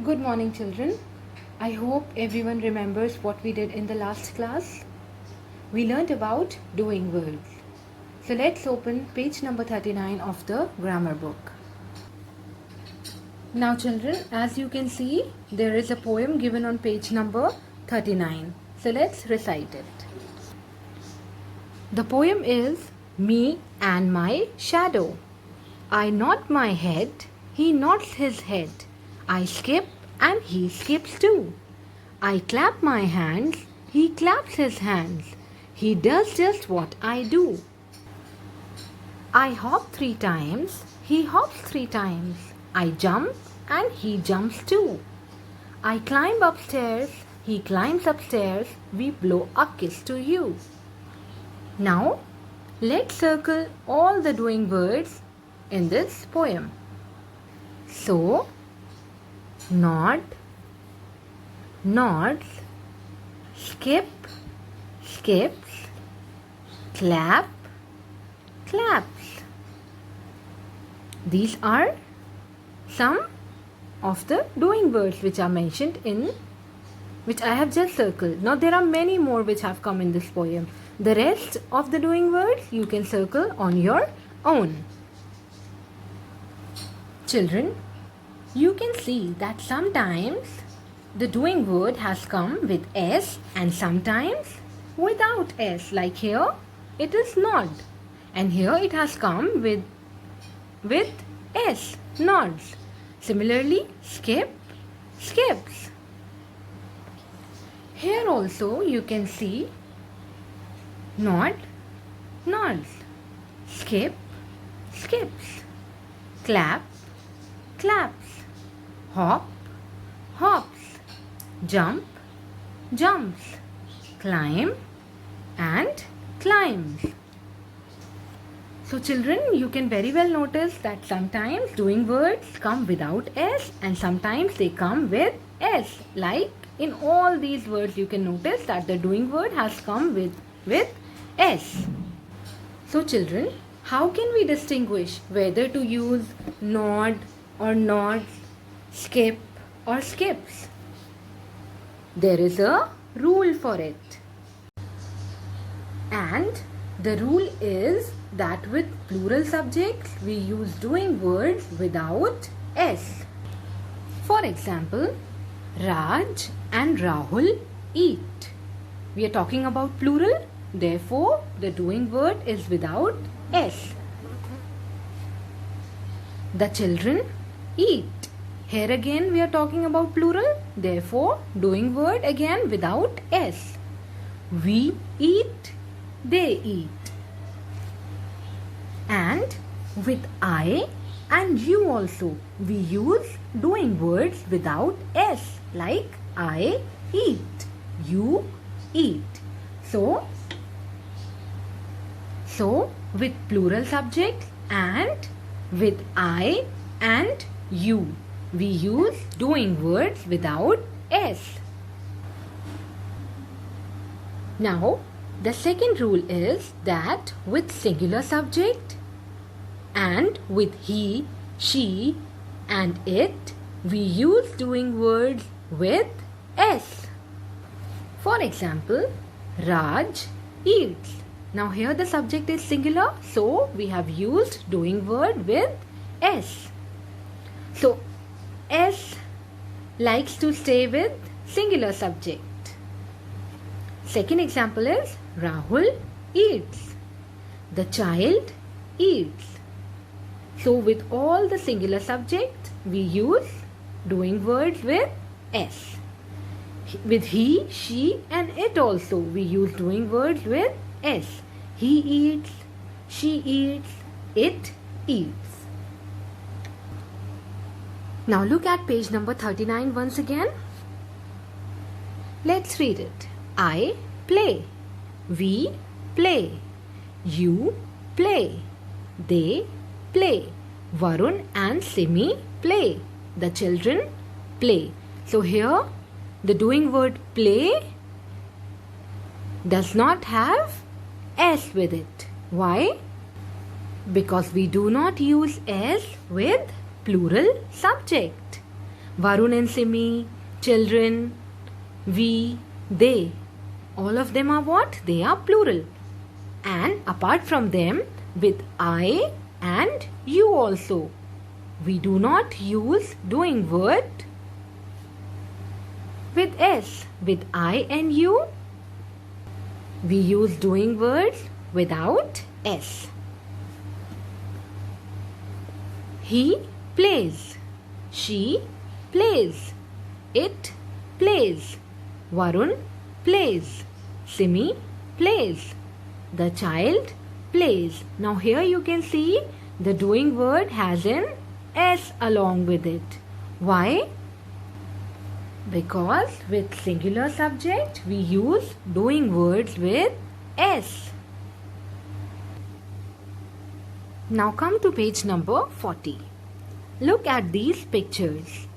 Good morning, children. I hope everyone remembers what we did in the last class. We learned about doing words. So let's open page number 39 of the grammar book. Now, children, as you can see, there is a poem given on page number 39. So let's recite it. The poem is Me and My Shadow. I nod my head, he nods his head. I skip and he skips too. I clap my hands, he claps his hands. He does just what I do. I hop 3 times, he hops 3 times. I jump and he jumps too. I climb upstairs, he climbs upstairs. We blow a kiss to you. Now, let's circle all the doing words in this poem. So, nod, nods, skip, skips, clap, claps. These are some of the doing words which are mentioned in which I have just circled. Now there are many more which have come in this poem. The rest of the doing words you can circle on your own. Children, you can see that sometimes the doing word has come with S and sometimes without S. Like here, it is nod. And here it has come with S, nods. Similarly, skip, skips. Here also you can see nod, nods, skip, skips, clap, claps, hop, hops, jump, jumps, climb and climbs. So children, you can very well notice that sometimes doing words come without S and sometimes they come with S. Like in all these words you can notice that the doing word has come with S. So children, how can we distinguish whether to use nod or nods, skip or skips? There is a rule for it. And the rule is that with plural subjects we use doing words without S. For example, Raj and Rahul eat. We are talking about plural, therefore the doing word is without S. The children eat. Here again we are talking about plural, therefore doing word again without S. We eat, they eat. And with I and you also we use doing words without S, like I eat, you eat. So with plural subject and with I and you we use doing words without S. Now the second rule is that with singular subject and with he, she and it we use doing words with S. For example, Raj eats. Now here the subject is singular, so we have used doing word with S. So S likes to stay with singular subject. Second example is Rahul eats. The child eats. So with all the singular subject we use doing words with S. With he, she and it also we use doing words with S. He eats, she eats, it eats. Now look at page number 39 once again. Let's read it. I play, we play, you play, they play, Varun and Simi play, the children play. So here the doing word play does not have S with it. Why? Because we do not use S with plural subject. Varun and Simi, children, we, they. All of them are what? They are plural. And apart from them, with I and you also. We do not use doing word with S. With I and you, we use doing words without S. He plays. She plays. It plays. Varun plays. Simi plays. The child plays. Now here you can see the doing word has an S along with it. Why? Because with singular subject we use doing words with S. Now come to page number 40. Look at these pictures.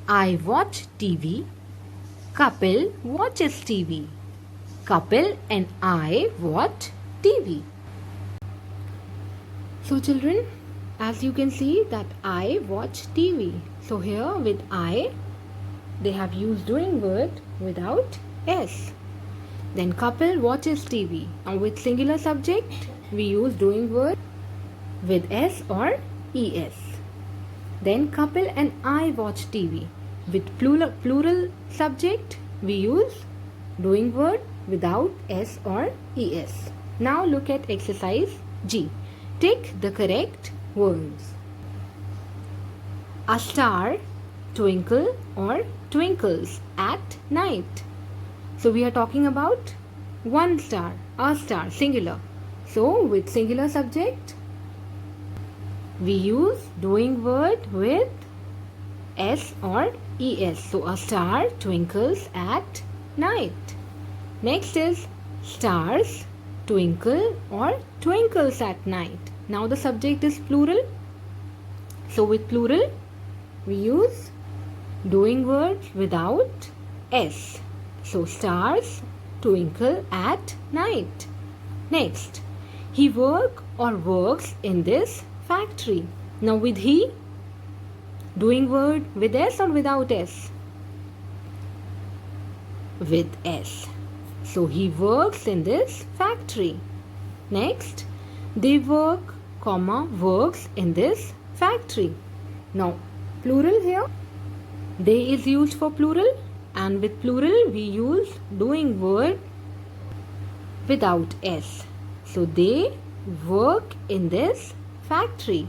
I watch TV. Kapil watches TV. Kapil and I watch TV. So children, as you can see that I watch TV. So here with I, they have used doing word without S. Then Kapil watches TV. And with singular subject, we use doing word with S or ES. Then Kapil and I watch TV. With plural subject, we use doing word without S or ES. Now look at exercise G. Tick the correct words. A star twinkle or twinkles at night. So we are talking about one star, a star, singular. So with singular subject, we use doing word with S or ES. So a star twinkles at night. Next is stars twinkle or twinkles at night. Now the subject is plural. So with plural, we use doing words without S. So stars twinkle at night. Next, he work or works in this factory. Now with he, doing word with S or without S? With S. So he works in this factory. Next, they work, comma, works in this factory. Now, plural here. They is used for plural, and with plural we use doing word without S. So they work in this factory.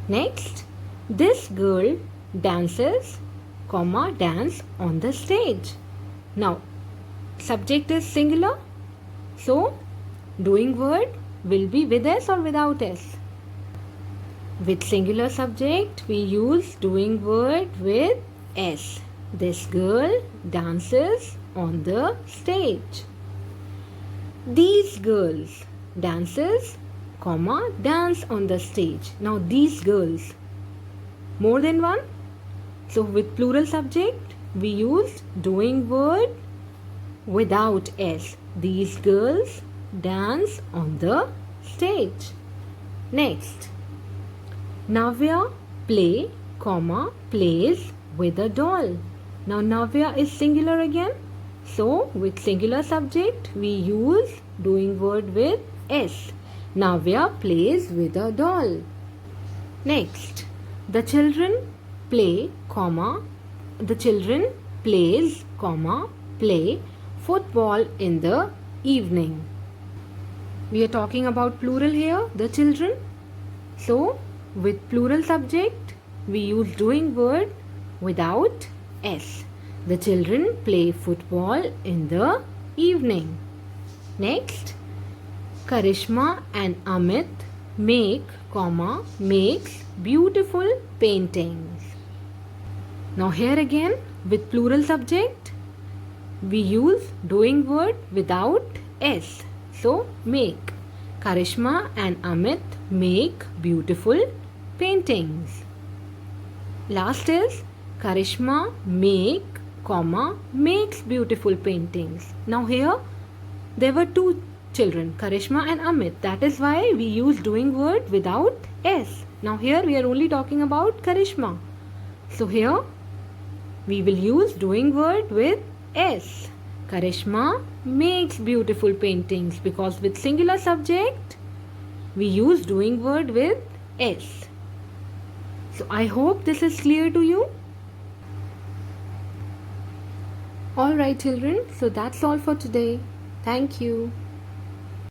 Next, this girl dances, comma, dance on the stage. Now, subject is singular, so doing word will be with S or without S? With singular subject, we use doing word with S. This girl dances on the stage. These girls dances, comma, dance on the stage. Now these girls, more than one. So with plural subject, we use doing word without S. These girls dance on the stage. Next, Navya play, comma, plays with a doll. Now Navya is singular again. So with singular subject, we use doing word with S. Navya plays with a doll. Next, the children play, comma, the children plays, comma, play football in the evening. We are talking about plural here, the children. So with plural subject, we use doing word without S. The children play football in the evening. Next, Karishma and Amit make, comma, makes beautiful paintings. Now here again, with plural subject, we use doing word without S. So make. Karishma and Amit make beautiful paintings. Last is Karishma make, comma, makes beautiful paintings. Now here there were two children, Karishma and Amit. That is why we use doing word without S. Now here we are only talking about Karishma. So here we will use doing word with S. Karishma makes beautiful paintings because with singular subject, we use doing word with S. So I hope this is clear to you. Alright children, so that's all for today. Thank you.